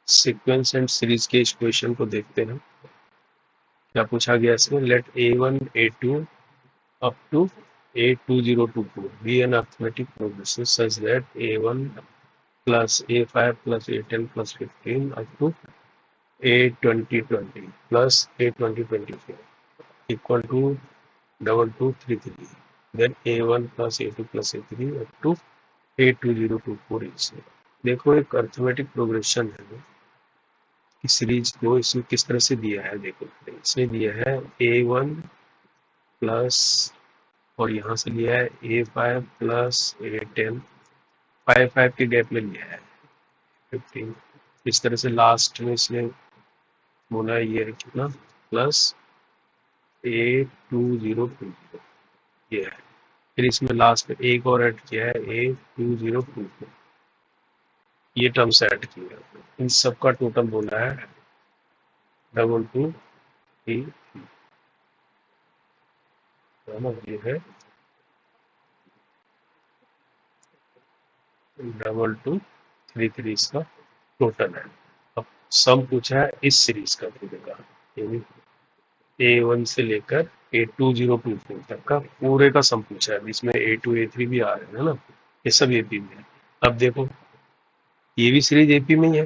Sequence and series के equation को देखते हैं। क्या पूछा गया इसमें, late A1 A2 up to A2024 be an arithmetic progression such that A1 plus A5 plus A10 plus 15 up to A2020 plus A2024 equal to 2233, then A1 plus A2 plus A3 up to A2024 is। देखो एक arithmetic progression है कि series को इसमें किस तरह से दिया है। देखो इसमें दिया है A1 प्लस और यहाँ से लिया है A5 प्लस A10, 5 के गैप में लिया है 15। इस तरह से लास्ट में इसने बोला है ये कितना प्लस A2020 ये है। फिर इसमें लास्ट में एक और ऐड किया है A2024, ये टर्म्स ऐड किया है। इन सब का टोटल बोला है 2233, ये है 2233 इसका टोटल है। अब सम पूछा है इस सीरीज का पूरे का, यानी A1 से लेकर A2024 तक का पूरे का सम पूछा है। इसमें A2 A3 भी आ रहे हैं ना, ये सब AP में है। अब देखो ये भी सीरीज AP में ही है,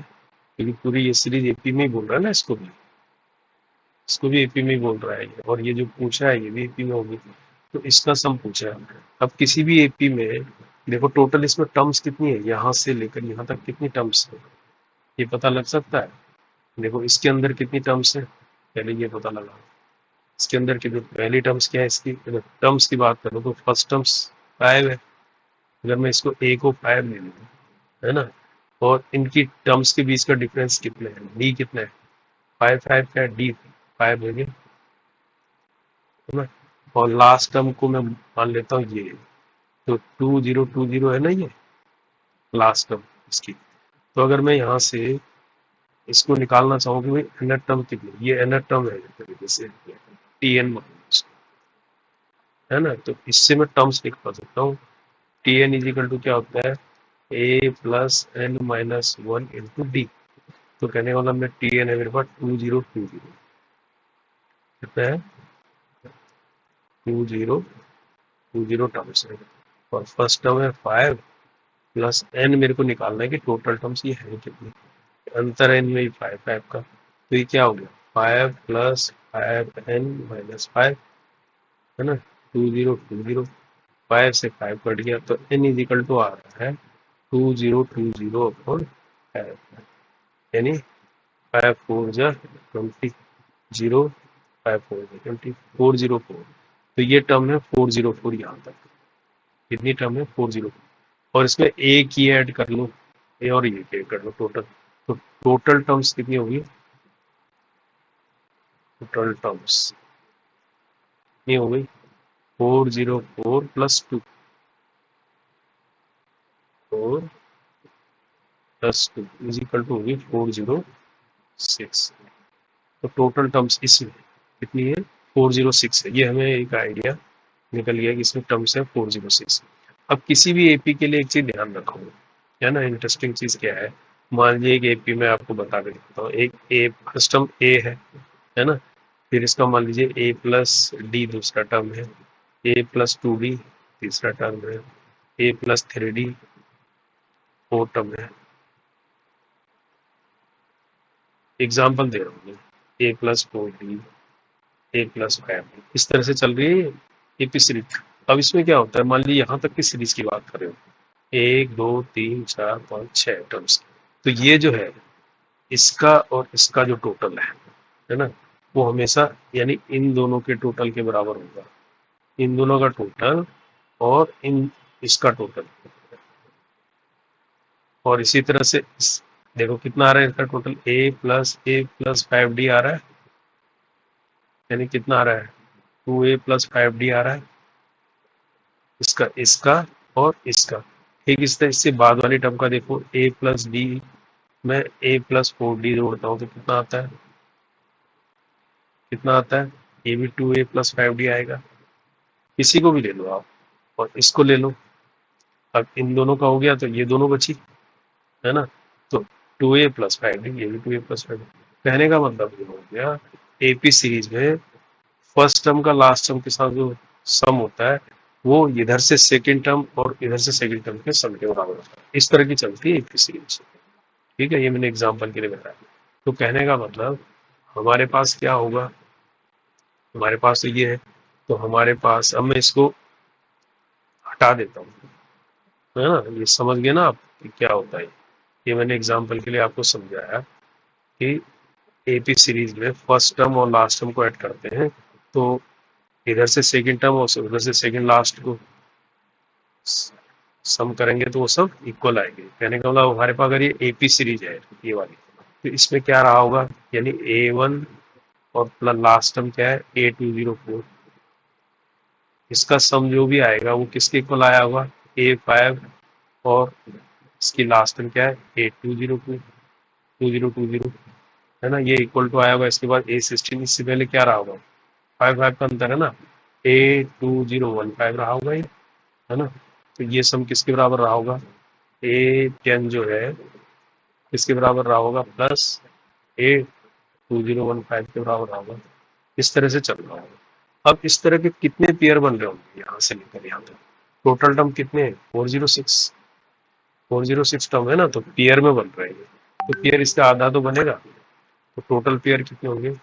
क्योंकि पूरी ये सीरीज AP में ही बोल रहा है ना, इसको भी AP में ही बोल रहा है। और ये जो पूछा है ये भी AP में होगी, तो इसका सम पूछा है। अब किसी भी AP में देखो टोटल इसमें टर्म्स कितनी है, यहाँ से लेकर यहाँ तक कितनी टर्म्स है ये पता लग सकता है। देखो इसके अंदर कितनी टर्म्स है पहले ये पता लगा। इसके अंदर की जो पहली टर्म्स क्या है, इसकी टर्म्स की बात करो तो फर्स्ट टर्म्स 5 है। अगर मैं इसको A को 5 ले लूँ, है ना, और इनकी टर्म्स के बीच का डिफरेंस कितने है, D कितना है, 5 का है, D 5 है ना। और लास्ट टर्म को मैं मान लेता हूँ ये, तो 2020 है ना ये लास्ट टर्म इसकी। तो अगर मैं यहाँ से इसको निकालना चाहूँ कि भाई एनर टर्म कितनी, ये एनर टर्म है तरीके से TN है ना, तो इससे मैं टर्म्स लिख पा सकता हूँ। TN इजिकल टू क्या होता है, A plus N minus 1 into D। तो कहने वाला मैं TN है मेरे पास 2020 कितना है, 2020 टर्म्स है। और फर्स्ट टर्म है 5 प्लस N मेरे को निकालना है कि टोटल टर्म्स ये है कितनी, अंतर है इनमें 5 का। तो ये क्या हो गया 5 प्लस 5N माइनस 5 है ना, 2020, 5 से 5 कट गया तो N इजिकल टू आ रहा है 2020 अपॉन 5, यानी 5 4 जा 20, 0 5 4 जा 20, 404। तो ये टर्म है 404 यहाँ तक। कितनी टर्म है 404, और इसमें ए की ऐड कर लो, ए और ये ऐड कर लो टोटल। तो टोटल टर्म्स कितनी होगी, टोटल टर्म्स कितनी हो गई 404 plus 2, 4 plus 2 is equal to होगी 406। तो टोटल टर्म्स इसमें कितनी है 406 है। ये हमें एक आइडिया निकल गया कि इसमें टर्म्स है 406। अब किसी भी एपी के लिए एक चीज ध्यान रखो, है ना, इंटरेस्टिंग चीज क्या है, मान लीजिए एक एपी में आपको बता के देता हूँ, एक ए फर्स्ट टर्म ए है ना, फिर इसका मान लीजिए A प्लस डी दूसरा टर्म है, A प्लस 2D तीसरा टर्म है, A plus 3D fourth term है। एग्जाम्पल दे रहा हूँ, A plus 4D, A plus 5D, इस तरह से चल रही है एपी सीरीज। अब इसमें क्या होता है, मान लीजिए यहाँ तक की सीरीज की बात करें, 1 2 3 4 5 6 टर्म्स, तो ये जो है इसका और इसका जो टोटल है ना, वो हमेशा यानी इन दोनों के टोटल के बराबर होगा, इन दोनों का टोटल और इसका टोटल। और इसी तरह से देखो कितना आ रहा है इसका टोटल, A प्लस 5D आ रहा है, यानी कितना आ रहा है 2A प्लस 5D आ रहा है, इसका इसका और इसका। ठीक इस तरह इससे बाद वाली टर्म का देखो A प्लस डी, मैं A प्लस 4D जोड़ता हूँ तो कितना आता है, कितना आता है, ये भी 2A प्लस 5D आएगा। किसी को भी ले लो आप और इसको ले लो, अब इन दोनों का हो गया तो ये दोनों बची, है ना। तो 2a प्लस 5d, ये भी 2a प्लस 5d। कहने का मतलब ये हो गया एपी सीरीज में फर्स्ट टर्म का लास्ट टर्म के साथ जो सम होता है वो इधर से सेकंड टर्म और इधर से सेकंड टर्म के सम के बराबर होता है। इस तरह की चलती है एपी सीरीज। ठीक है, ये मैंने एग्जांपल के लिए बताया। तो कहने का मतलब हमारे पास क्या होगा, हमारे पास तो ये है, तो हमारे पास, अब मैं इसको हटा देता हूँ, है ना, ये समझ गए ना आप कि क्या होता है। ये मैंने एग्जांपल के लिए आपको समझाया कि एपी सीरीज में फर्स्ट टर्म और लास्ट टर्म को ऐड करते हैं, तो इधर से सेकंड टर्म और उधर से सेकंड लास्ट को सम करेंगे तो वो सब इक्वल आएंगे। कहने का मतलब हमारे पास अगर ये एपी सीरीज है ये वाली, तो इसमें क्या रहा होगा, यानी A1 और प्लस लास्ट टर्म क्या है A204, इसका सम जो भी आएगा वो किसके इक्वल आया होगा, A5 और इसकी लास्ट टर्म क्या है A202, 2020, है ना, ये इक्वल टू आया होगा। इसके बाद A16, इससे पहले क्या रहा होगा, 5 का अंतर है ना, A2015 रहा होगा ये, है ना। तो ये सम किसके बराबर रहा होगा, A10 जो है किसके बराबर रहा होगा, प्लस A2015 के बराबर रहा होगा। इस तरह से चल रहा होगा। अब इस तरह के कितने पेयर बन रहे होंगे यहाँ से लेकर यहाँ तक, टोटल टर्म कितने हैं, 406 टर्म है ना, तो पेयर में बन रहे हैं। तो पेयर इसका आधा तो बनेगा, तो टोटल पेयर कितने होंगे,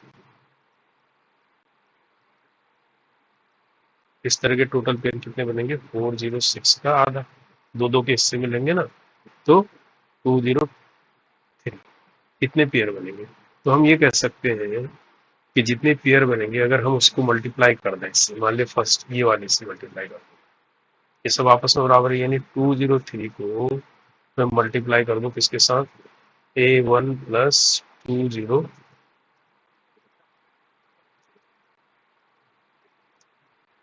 इस तरह के टोटल पेयर कितने बनेंगे, 406 का आधा, दो दो के हिस्से में लेंगे ना, तो 203, कितने पेयर बनेंगे। तो हम ये कह सकते हैं कि जितने पेयर बनेंगे अगर हम उसको मल्टीप्लाई कर दें इससे, मान लिया फर्स्ट ये वाले से मल्टीप्लाई कर दें, ये सब आपस में बराबर है, यानी 203 को मैं मल्टीप्लाई कर दूं किसके साथ, A1 प्लस 20,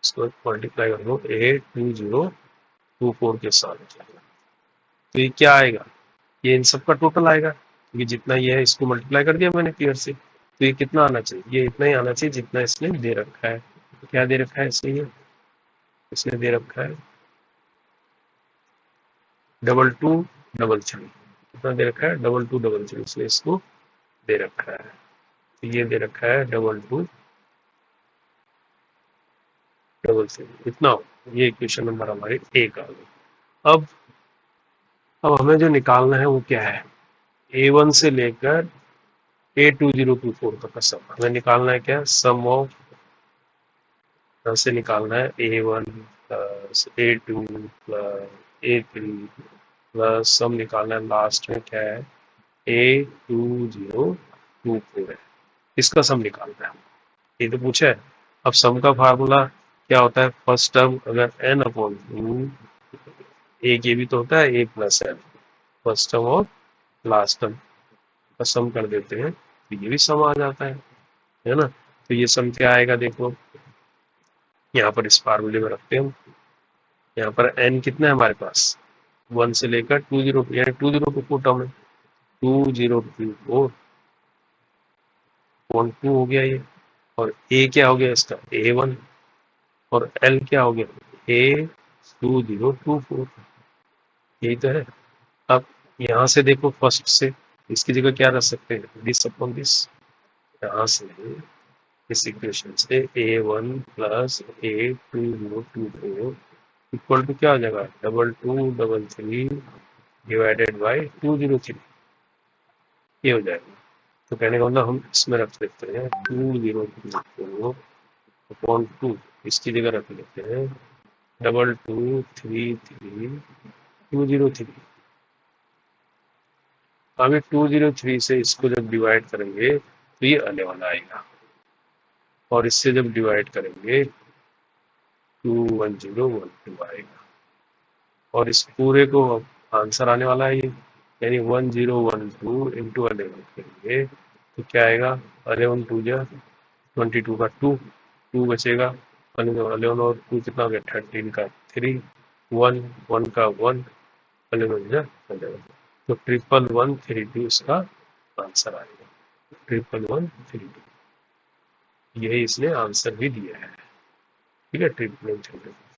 इसको मल्टीप्लाई कर दो A2024 के साथ, तो ये क्या आएगा, ये इन सब का टोटल आएगा, क्योंकि जितना ये है इसको मल्टीप्लाई कर दिया मैंने पेयर से, तो ये कितना आना चाहिए, ये इतना ही आना चाहिए जितना इसने दे रखा है। तो क्या दे रखा है इसने, ये इसने दे रखा है 2233, कितना दे रखा है 2233, इसने इसको दे रखा है, तो ये दे रखा है 2233, इतना हो। ये इक्वेशन नंबर हमारे एक आ गई। अब अब हमें जो निकालना है वो क्या है, A1 से लेकर A2024 तक का सम हमें निकालना है, क्या सम ऑफ, यहाँ से निकालना है A1 plus A2 plus A3 plus सम निकालना है लास्ट में क्या है A2024 है, इसका सम निकालना है, ये तो पूछा है। अब सम का फार्मूला क्या होता है, फर्स्ट टर्म अगर n/2, एक ये भी तो होता है a plus n, first term और लास्ट टर्म का सम कर देते हैं तो ये भी सम आ जाता है ना। तो ये सम क्या आएगा, देखो यहाँ पर इस फार्मूले में रखते हैं हम, यहाँ पर n कितना है हमारे पास, 1 से लेकर 20, यानी 2024 टर्म है, 2024.2 हो गया ये, और a क्या हो गया इसका A1, और L क्या हो गया A2024, यही तो है। अब यहाँ से देखो फर्स्ट से इसकी जगह क्या रख सकते हैं, दिस अपॉन दिस, यहाँ से इस इक्वेशन से A1 plus A2024 equal to क्या हो जाएगा, 2233 डिवाइडेड बाई 203, ये हो जाएगा। तो कहने का मतलब हम इसमें रख लेते हैं 2024 अपॉन 2, इसकी जगह रख लेते हैं 2233 अब ये 203 से इसको जब डिवाइड करेंगे तो ये आने वाला आएगा, और इससे जब डिवाइड करेंगे 21012 आएगा, और इस पूरे को आंसर आने वाला है ये, यानी 1012 इंटू 11 करेंगे तो क्या आएगा, 11 टू जा 22 का 2, 2 बचेगा, 11 और 2 कितना हो गया 13 का 3, 1 1 का 1, 11 जा 11, तो 1132 इसका आंसर आएगा, 1132, यही इसने आंसर भी दिया है। ठीक है, 1132।